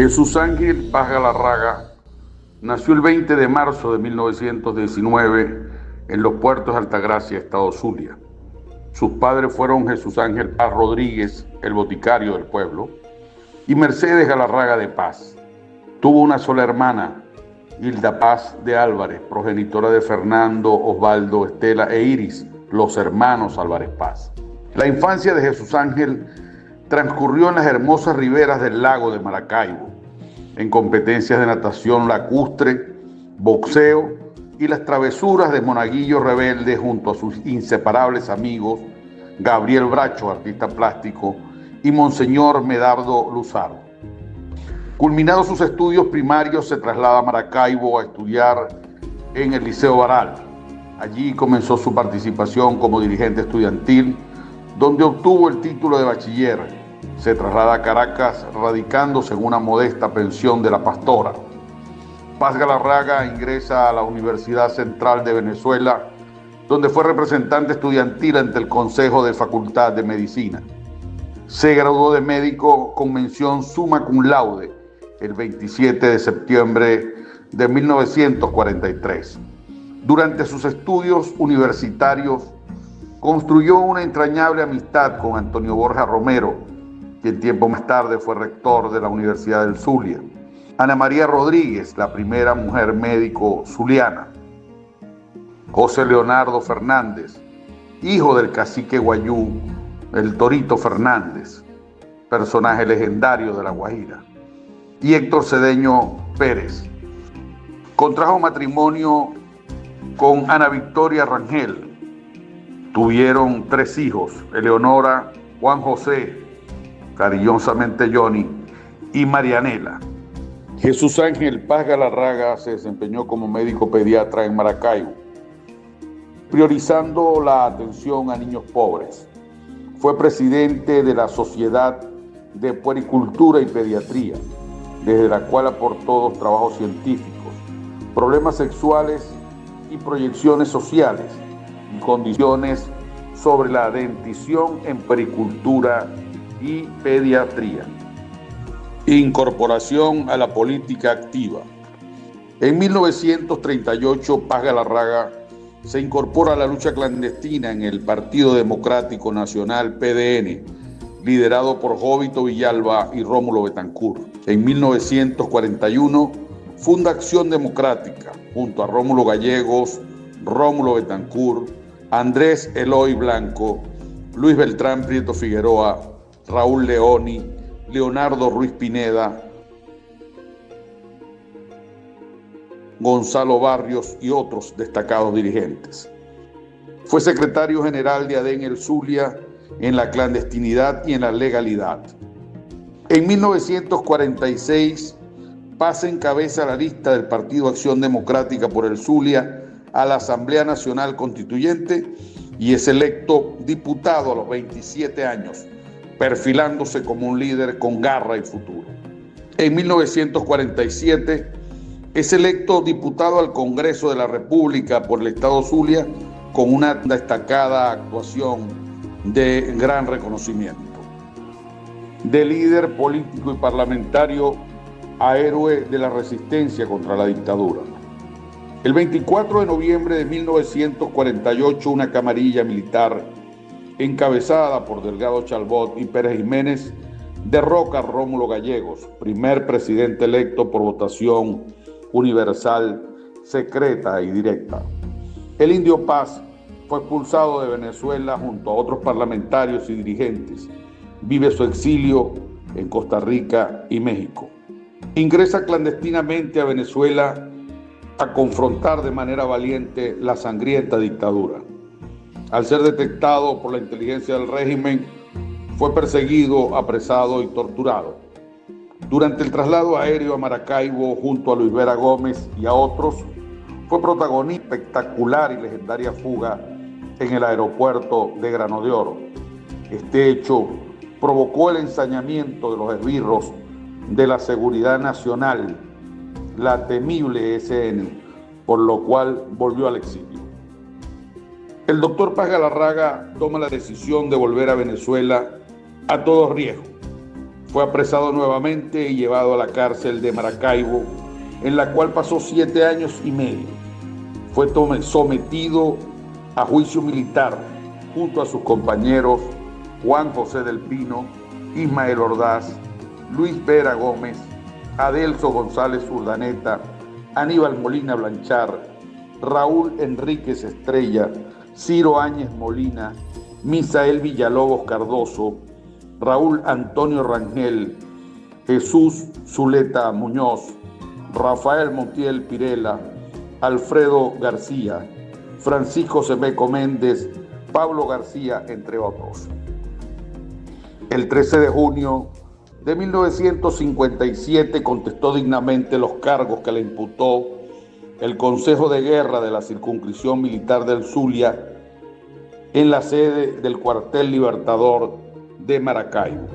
Jesús Ángel Paz Galarraga nació el 20 de marzo de 1919 en Los Puertos de Altagracia, estado Zulia. Sus padres fueron Jesús Ángel Paz Rodríguez, el boticario del pueblo, y Mercedes Galarraga de Paz. Tuvo una sola hermana, Hilda Paz de Álvarez, progenitora de Fernando, Osvaldo, Estela e Iris, los hermanos Álvarez Paz. La infancia de Jesús Ángel transcurrió en las hermosas riberas del lago de Maracaibo, en competencias de natación lacustre, boxeo y las travesuras de monaguillo rebelde junto a sus inseparables amigos Gabriel Bracho, artista plástico, y Monseñor Medardo Luzardo. Culminados sus estudios primarios, se traslada a Maracaibo a estudiar en el Liceo Baral. Allí comenzó su participación como dirigente estudiantil, donde obtuvo el título de bachiller. Se traslada a Caracas, radicándose en una modesta pensión de La Pastora. Paz Galarraga ingresa a la Universidad Central de Venezuela, donde fue representante estudiantil ante el Consejo de Facultad de Medicina. Se graduó de médico con mención summa cum laude el 27 de septiembre de 1943. Durante sus estudios universitarios, construyó una entrañable amistad con Antonio Borja Romero, quien tiempo más tarde fue rector de la Universidad del Zulia. Ana María Rodríguez, la primera mujer médico zuliana. José Leonardo Fernández, hijo del cacique guayú, el Torito Fernández, personaje legendario de La Guajira. Y Héctor Cedeño Pérez. Contrajo matrimonio con Ana Victoria Rangel. Tuvieron 3 hijos, Eleonora, Juan José, cariñosamente Johnny, y Marianela. Jesús Ángel Paz Galarraga se desempeñó como médico pediatra en Maracaibo, priorizando la atención a niños pobres. Fue presidente de la Sociedad de Puericultura y Pediatría, desde la cual aportó 2 trabajos científicos, problemas sexuales y proyecciones sociales, y condiciones sobre la dentición en puericultura y pediatría. Incorporación a la política activa. En 1938, Paz Galarraga se incorpora a la lucha clandestina en el Partido Democrático Nacional, PDN, liderado por Jovito Villalba y Rómulo Betancourt. En 1941, funda Acción Democrática, junto a Rómulo Gallegos, Rómulo Betancourt, Andrés Eloy Blanco, Luis Beltrán Prieto Figueroa, Raúl Leoni, Leonardo Ruiz Pineda, Gonzalo Barrios y otros destacados dirigentes. Fue secretario general de ADEN El Zulia en la clandestinidad y en la legalidad. En 1946 Paz encabeza la lista del Partido Acción Democrática por el Zulia a la Asamblea Nacional Constituyente y es electo diputado a los 27 años, perfilándose como un líder con garra y futuro. En 1947 es electo diputado al Congreso de la República por el Estado Zulia con una destacada actuación de gran reconocimiento. De líder político y parlamentario a héroe de la resistencia contra la dictadura. El 24 de noviembre de 1948, una camarilla militar encabezada por Delgado Chalbot y Pérez Jiménez derroca a Rómulo Gallegos, primer presidente electo por votación universal, secreta y directa. El Indio Paz fue expulsado de Venezuela junto a otros parlamentarios y dirigentes. Vive su exilio en Costa Rica y México. Ingresa clandestinamente a Venezuela a confrontar de manera valiente la sangrienta dictadura. Al ser detectado por la inteligencia del régimen, fue perseguido, apresado y torturado. Durante el traslado aéreo a Maracaibo junto a Luis Vera Gómez y a otros, fue protagonista de espectacular y legendaria fuga en el aeropuerto de Grano de Oro. Este hecho provocó el ensañamiento de los esbirros de la Seguridad Nacional, la temible ESN, por lo cual volvió al exilio. El doctor Paz Galarraga toma la decisión de volver a Venezuela a todo riesgo. Fue apresado nuevamente y llevado a la cárcel de Maracaibo, en la cual pasó 7 años y medio. Fue sometido a juicio militar junto a sus compañeros Juan José del Pino, Ismael Ordaz, Luis Vera Gómez, Adelso González Urdaneta, Aníbal Molina Blanchard, Raúl Enríquez Estrella, Ciro Áñez Molina, Misael Villalobos Cardoso, Raúl Antonio Rangel, Jesús Zuleta Muñoz, Rafael Montiel Pirela, Alfredo García, Francisco Semeco Méndez, Pablo García, entre otros. El 13 de junio de 1957 contestó dignamente los cargos que le imputó el Consejo de Guerra de la Circunscripción Militar del Zulia en la sede del cuartel Libertador de Maracaibo.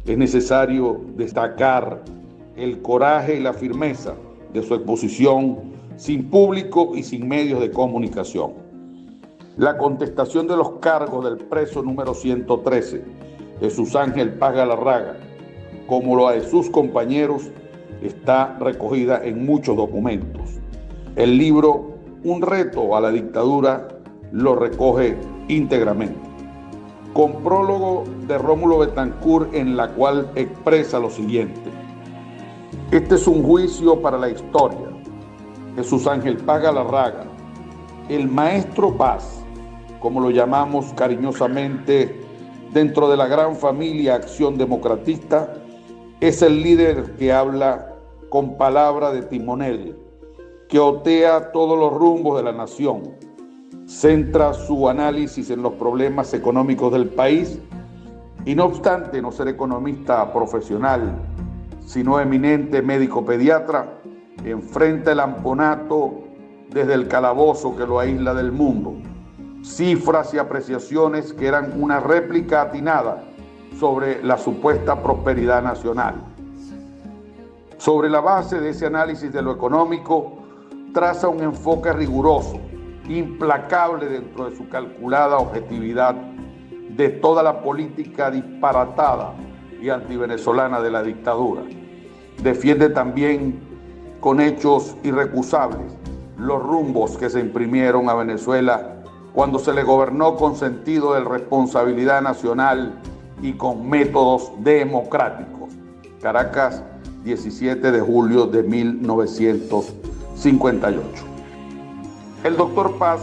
Es necesario destacar el coraje y la firmeza de su exposición sin público y sin medios de comunicación. La contestación de los cargos del preso número 113, Jesús Ángel Paz Galarraga, como lo de sus compañeros, está recogida en muchos documentos. El libro Un reto a la dictadura lo recoge íntegramente, con prólogo de Rómulo Betancourt, en la cual expresa lo siguiente: este es un juicio para la historia. Jesús Ángel Paz Galarraga, el maestro Paz, como lo llamamos cariñosamente dentro de la gran familia Acción Democratista, es el líder que habla con palabra de timonel, que otea todos los rumbos de la nación, centra su análisis en los problemas económicos del país y, no obstante no ser economista profesional, sino eminente médico pediatra, enfrenta el amponato desde el calabozo que lo aísla del mundo. Cifras y apreciaciones que eran una réplica atinada sobre la supuesta prosperidad nacional. Sobre la base de ese análisis de lo económico, traza un enfoque riguroso, implacable dentro de su calculada objetividad de toda la política disparatada y antivenezolana de la dictadura. Defiende también con hechos irrecusables los rumbos que se imprimieron a Venezuela cuando se le gobernó con sentido de responsabilidad nacional y con métodos democráticos. Caracas, 17 de julio de 1958. El doctor Paz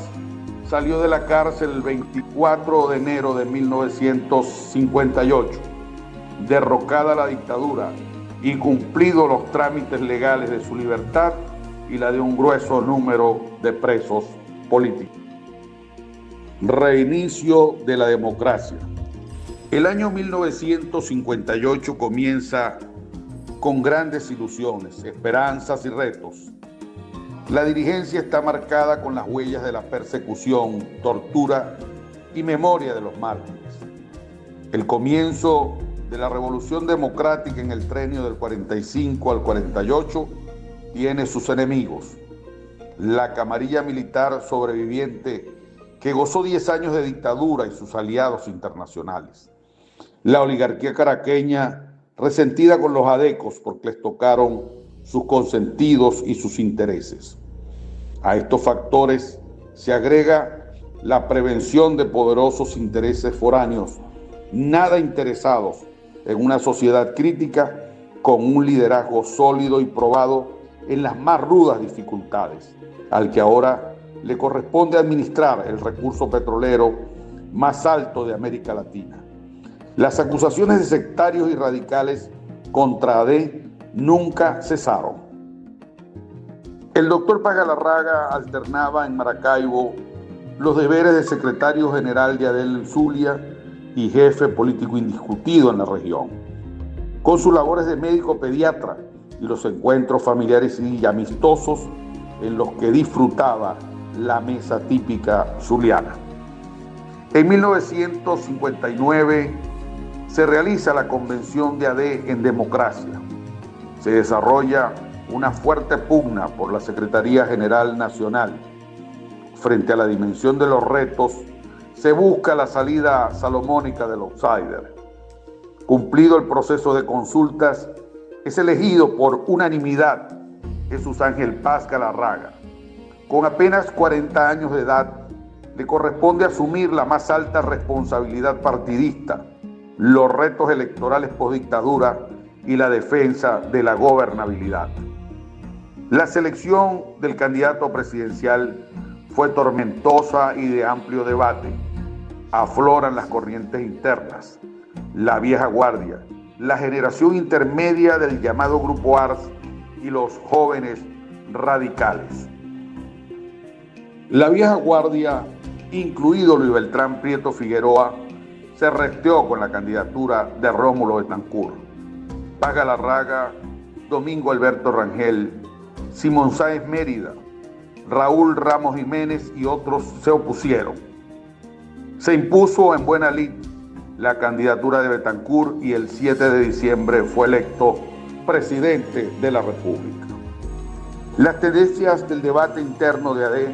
salió de la cárcel el 24 de enero de 1958, derrocada la dictadura y cumplidos los trámites legales de su libertad y la de un grueso número de presos políticos. Reinicio de la democracia. El año 1958 comienza con grandes ilusiones, esperanzas y retos. La dirigencia está marcada con las huellas de la persecución, tortura y memoria de los mártires. El comienzo de la revolución democrática en el trienio del 45 al 48 tiene sus enemigos. La camarilla militar sobreviviente que gozó 10 años de dictadura y sus aliados internacionales. La oligarquía caraqueña resentida con los adecos porque les tocaron sus consentidos y sus intereses. A estos factores se agrega la prevención de poderosos intereses foráneos, nada interesados en una sociedad crítica con un liderazgo sólido y probado en las más rudas dificultades, al que ahora le corresponde administrar el recurso petrolero más alto de América Latina. Las acusaciones de sectarios y radicales contra AD nunca cesaron. El doctor Paz Galarraga alternaba en Maracaibo los deberes de secretario general de ADEL Zulia y jefe político indiscutido en la región, con sus labores de médico pediatra y los encuentros familiares y amistosos en los que disfrutaba la mesa típica zuliana. En 1959 se realiza la convención de AD en democracia. Se desarrolla una fuerte pugna por la Secretaría General Nacional. Frente a la dimensión de los retos, se busca la salida salomónica del outsider. Cumplido el proceso de consultas, es elegido por unanimidad Jesús Ángel Paz Galarraga. Con apenas 40 años de edad, le corresponde asumir la más alta responsabilidad partidista, los retos electorales postdictadura y la defensa de la gobernabilidad. La selección del candidato presidencial fue tormentosa y de amplio debate. Afloran las corrientes internas, la vieja guardia, la generación intermedia del llamado Grupo Ars y los jóvenes radicales. La vieja guardia, incluido Luis Beltrán Prieto Figueroa, se resteó con la candidatura de Rómulo Betancourt. Paz Galarraga, Domingo Alberto Rangel, Simón Sáenz Mérida, Raúl Ramos Jiménez y otros se opusieron. Se impuso en buena lid la candidatura de Betancourt y el 7 de diciembre fue electo presidente de la República. Las tendencias del debate interno de AD,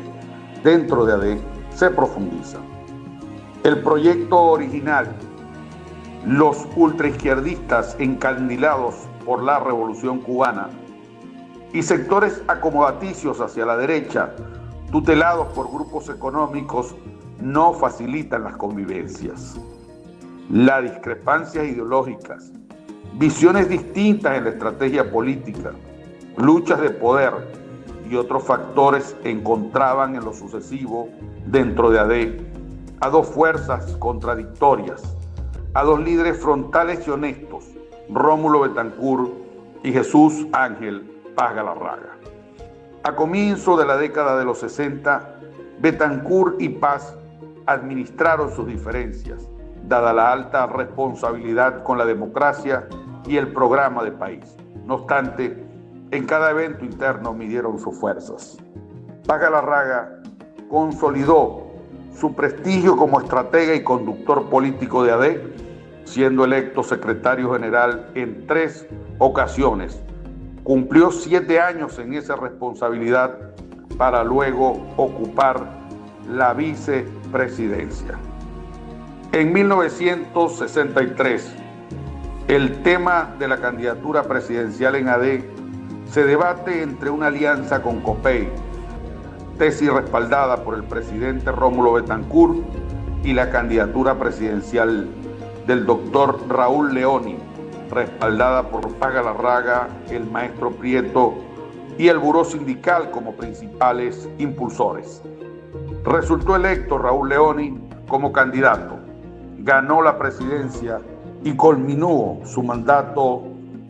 dentro de AD, se profundizan. El proyecto original, los ultraizquierdistas encandilados por la Revolución Cubana y sectores acomodaticios hacia la derecha, tutelados por grupos económicos, no facilitan las convivencias. Las discrepancias ideológicas, visiones distintas en la estrategia política, luchas de poder y otros factores encontraban en lo sucesivo dentro de AD a dos fuerzas contradictorias, a dos líderes frontales y honestos, Rómulo Betancourt y Jesús Ángel Paz Galarraga. A comienzo de la década de los 60, Betancourt y Paz administraron sus diferencias, dada la alta responsabilidad con la democracia y el programa de país. No obstante, en cada evento interno midieron sus fuerzas. Paz Galarraga consolidó su prestigio como estratega y conductor político de AD, siendo electo secretario general en 3 ocasiones. Cumplió 7 años en esa responsabilidad para luego ocupar la vicepresidencia. En 1963, el tema de la candidatura presidencial en AD se debate entre una alianza con COPEI, tesis respaldada por el presidente Rómulo Betancourt, y la candidatura presidencial del doctor Raúl Leoni, respaldada por Paz Galarraga, el maestro Prieto y el Buró Sindical como principales impulsores. Resultó electo Raúl Leoni como candidato, ganó la presidencia y culminó su mandato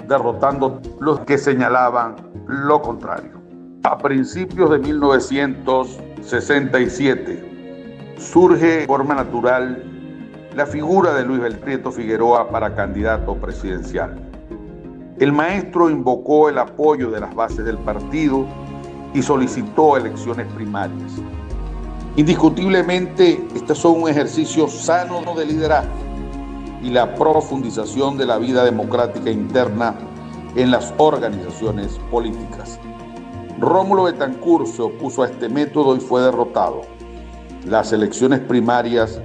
derrotando los que señalaban lo contrario. A principios de 1967 surge de forma natural la figura de Luis Beltrán Prieto Figueroa para candidato presidencial. El maestro invocó el apoyo de las bases del partido y solicitó elecciones primarias. Indiscutiblemente, estos son un ejercicio sano de liderazgo y la profundización de la vida democrática interna en las organizaciones políticas. Rómulo Betancourt se opuso a este método y fue derrotado. Las elecciones primarias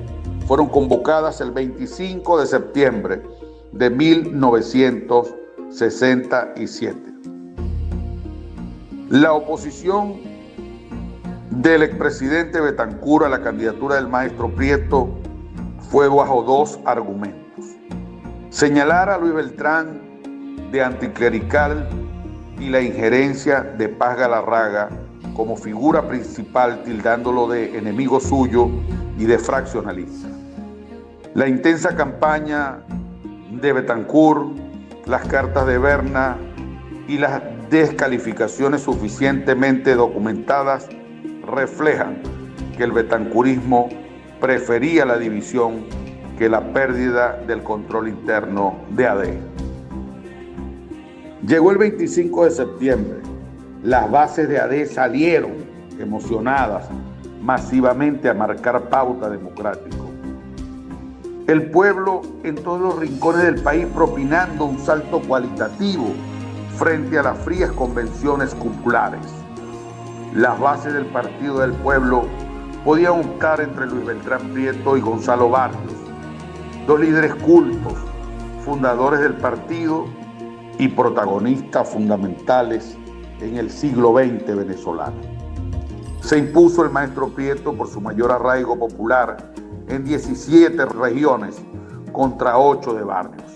fueron convocadas el 25 de septiembre de 1967. La oposición del expresidente Betancourt a la candidatura del maestro Prieto fue bajo 2 argumentos. Señalar a Luis Beltrán de anticlerical y la injerencia de Paz Galarraga como figura principal, tildándolo de enemigo suyo y de fraccionalista. La intensa campaña de Betancourt, las cartas de Berna y las descalificaciones suficientemente documentadas reflejan que el betancurismo prefería la división que la pérdida del control interno de AD. Llegó el 25 de septiembre. Las bases de AD salieron emocionadas masivamente a marcar pauta democrática. El pueblo en todos los rincones del país propinando un salto cualitativo frente a las frías convenciones cupulares. Las bases del Partido del Pueblo podían optar entre Luis Beltrán Prieto y Gonzalo Barrios, dos líderes cultos, fundadores del partido y protagonistas fundamentales en el siglo XX venezolano. Se impuso el maestro Prieto por su mayor arraigo popular en 17 regiones contra 8 de barrios.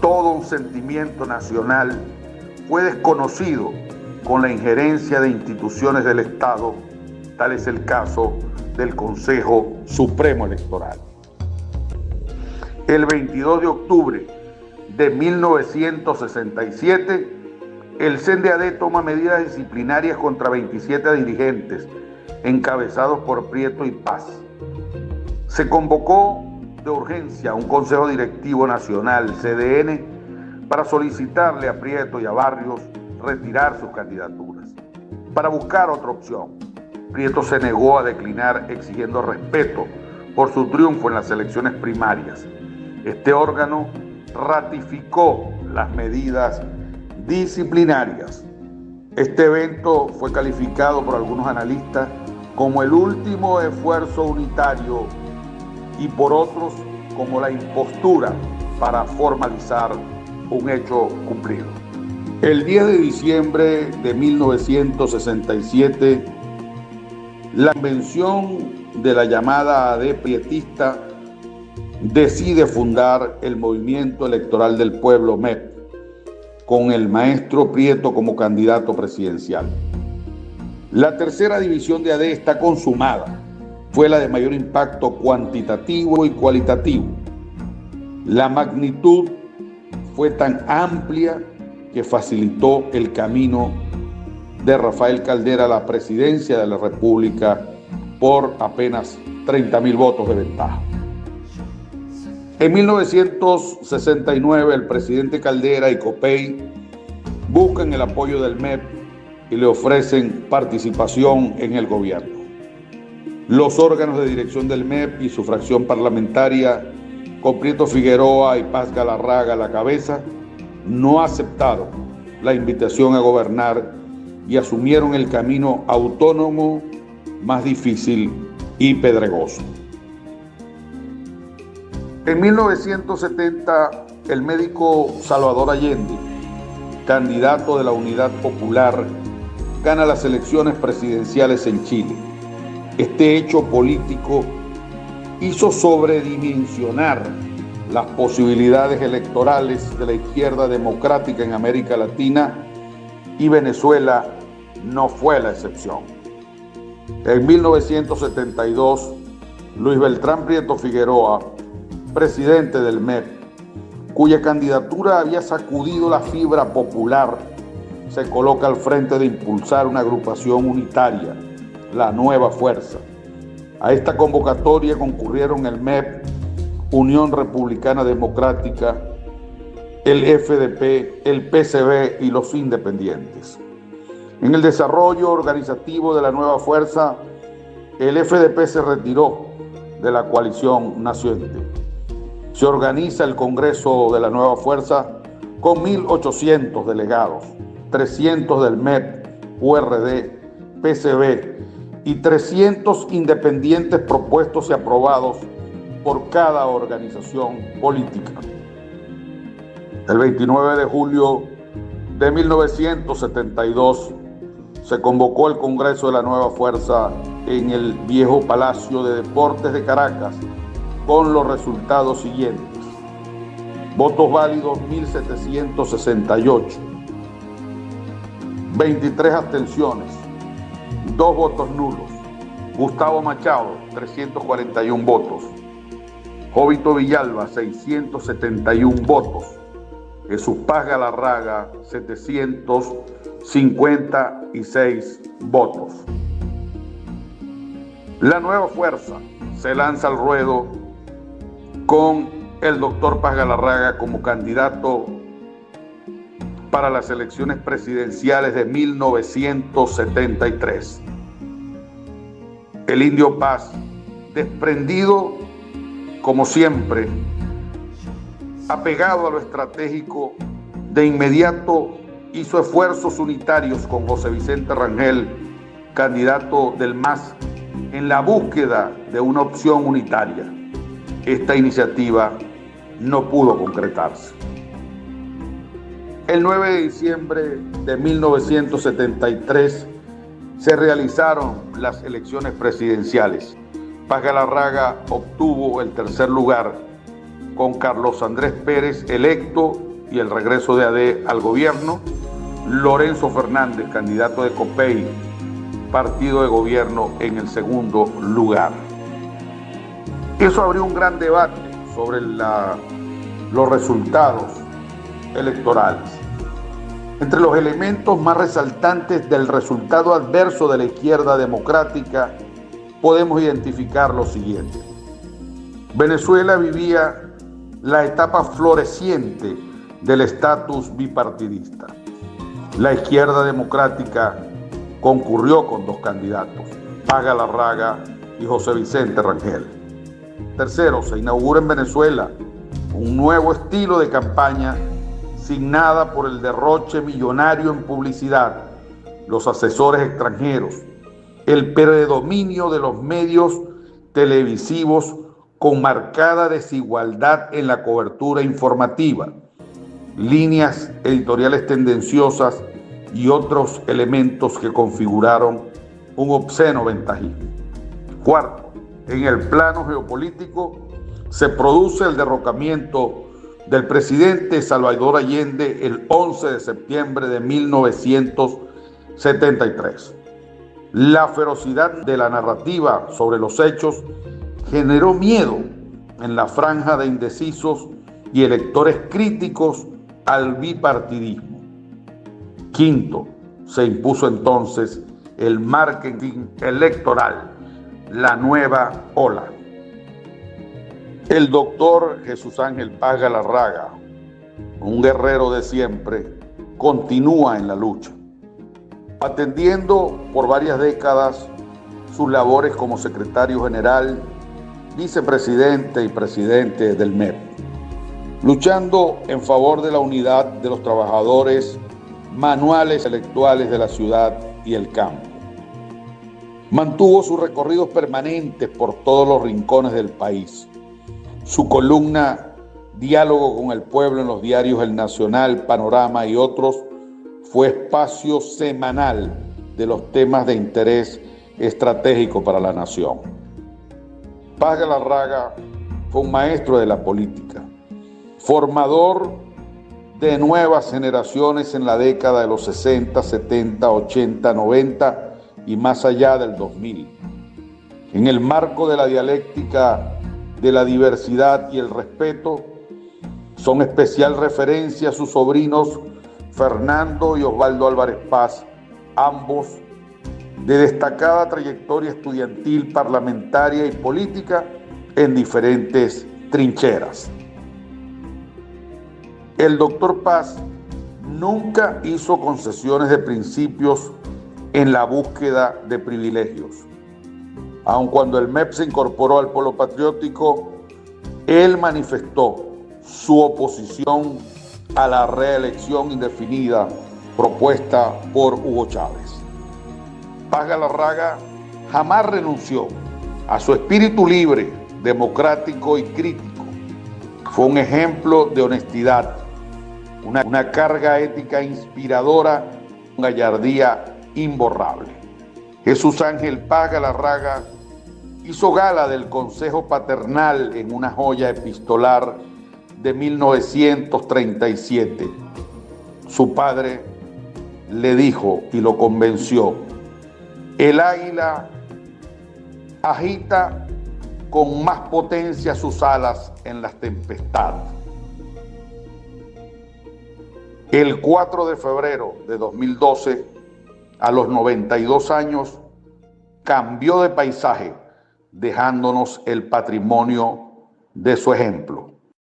Todo un sentimiento nacional fue desconocido con la injerencia de instituciones del Estado, tal es el caso del Consejo Supremo Electoral. El 22 de octubre de 1967, el CNDD toma medidas disciplinarias contra 27 dirigentes encabezados por Prieto y Paz. Se convocó de urgencia un Consejo Directivo Nacional, CDN, para solicitarle a Prieto y a Barrios retirar sus candidaturas. Para buscar otra opción, Prieto se negó a declinar exigiendo respeto por su triunfo en las elecciones primarias. Este órgano ratificó las medidas disciplinarias. Este evento fue calificado por algunos analistas como el último esfuerzo unitario y por otros como la impostura para formalizar un hecho cumplido. El 10 de diciembre de 1967, la convención de la llamada AD prietista decide fundar el Movimiento Electoral del Pueblo, MEP, con el maestro Prieto como candidato presidencial. La tercera división de AD está consumada. Fue la de mayor impacto cuantitativo y cualitativo. La magnitud fue tan amplia que facilitó el camino de Rafael Caldera a la presidencia de la República por apenas 30.000 votos de ventaja. En 1969, el presidente Caldera y Copey buscan el apoyo del MEP y le ofrecen participación en el gobierno. Los órganos de dirección del MEP y su fracción parlamentaria, con Prieto Figueroa y Paz Galarraga a la cabeza, no aceptaron la invitación a gobernar y asumieron el camino autónomo más difícil y pedregoso. En 1970, el médico Salvador Allende, candidato de la Unidad Popular, gana las elecciones presidenciales en Chile. Este hecho político hizo sobredimensionar las posibilidades electorales de la izquierda democrática en América Latina y Venezuela no fue la excepción. En 1972, Luis Beltrán Prieto Figueroa, presidente del MEP, cuya candidatura había sacudido la fibra popular, se coloca al frente de impulsar una agrupación unitaria, la Nueva Fuerza. A esta convocatoria concurrieron el MEP, Unión Republicana Democrática, el FDP, el PCB y los independientes. En el desarrollo organizativo de la Nueva Fuerza, el FDP se retiró de la coalición naciente. Se organiza el Congreso de la Nueva Fuerza con 1.800 delegados, 300 del MEP, URD, PCB y 300 independientes propuestos y aprobados por cada organización política. El 29 de julio de 1972 se convocó el Congreso de la Nueva Fuerza en el viejo Palacio de Deportes de Caracas con los resultados siguientes. Votos válidos 1.768, 23 abstenciones, 2 votos nulos. Gustavo Machado, 341 votos. Jovito Villalba, 671 votos. Jesús Paz Galarraga, 756 votos. La Nueva Fuerza se lanza al ruedo con el doctor Paz Galarraga como candidato para las elecciones presidenciales de 1973. El Indio Paz, desprendido como siempre, apegado a lo estratégico, de inmediato hizo esfuerzos unitarios con José Vicente Rangel, candidato del MAS, en la búsqueda de una opción unitaria. Esta iniciativa no pudo concretarse. El 9 de diciembre de 1973 se realizaron las elecciones presidenciales. Paz Galarraga obtuvo el tercer lugar, con Carlos Andrés Pérez electo y el regreso de AD al gobierno, Lorenzo Fernández, candidato de COPEI, partido de gobierno, en el segundo lugar. Eso abrió un gran debate sobre los resultados electorales. Entre los elementos más resaltantes del resultado adverso de la izquierda democrática podemos identificar lo siguiente. Venezuela vivía la etapa floreciente del estatus bipartidista. La izquierda democrática concurrió con dos candidatos, Paz Galarraga y José Vicente Rangel. Tercero, se inaugura en Venezuela un nuevo estilo de campaña signada por el derroche millonario en publicidad, los asesores extranjeros, el predominio de los medios televisivos con marcada desigualdad en la cobertura informativa, líneas editoriales tendenciosas y otros elementos que configuraron un obsceno ventajismo. Cuarto, en el plano geopolítico se produce el derrocamiento del presidente Salvador Allende el 11 de septiembre de 1973. La ferocidad de la narrativa sobre los hechos generó miedo en la franja de indecisos y electores críticos al bipartidismo. Quinto, se impuso entonces el marketing electoral, la nueva ola. El doctor Jesús Ángel Paz Galarraga, un guerrero de siempre, continúa en la lucha, atendiendo por varias décadas sus labores como secretario general, vicepresidente y presidente del MEP, luchando en favor de la unidad de los trabajadores manuales intelectuales de la ciudad y el campo. Mantuvo sus recorridos permanentes por todos los rincones del país. Su columna Diálogo con el Pueblo en los diarios El Nacional, Panorama y otros fue espacio semanal de los temas de interés estratégico para la nación. Paz Galarraga fue un maestro de la política, formador de nuevas generaciones en la década de los 60, 70, 80, 90 y más allá del 2000. En el marco de la dialéctica de la diversidad y el respeto, son especial referencia sus sobrinos Fernando y Osvaldo Álvarez Paz, ambos de destacada trayectoria estudiantil, parlamentaria y política en diferentes trincheras. El doctor Paz nunca hizo concesiones de principios en la búsqueda de privilegios. Aun cuando el MEP se incorporó al polo patriótico, él manifestó su oposición a la reelección indefinida propuesta por Hugo Chávez. Paz Galarraga jamás renunció a su espíritu libre, democrático y crítico. Fue un ejemplo de honestidad, una carga ética inspiradora, una gallardía imborrable. Jesús Ángel Paz Galarraga hizo gala del consejo paternal en una joya epistolar de 1937. Su padre le dijo y lo convenció: el águila agita con más potencia sus alas en las tempestades. El 4 de febrero de 2012, a los 92 años, cambió de paisaje, dejándonos el patrimonio de su ejemplo.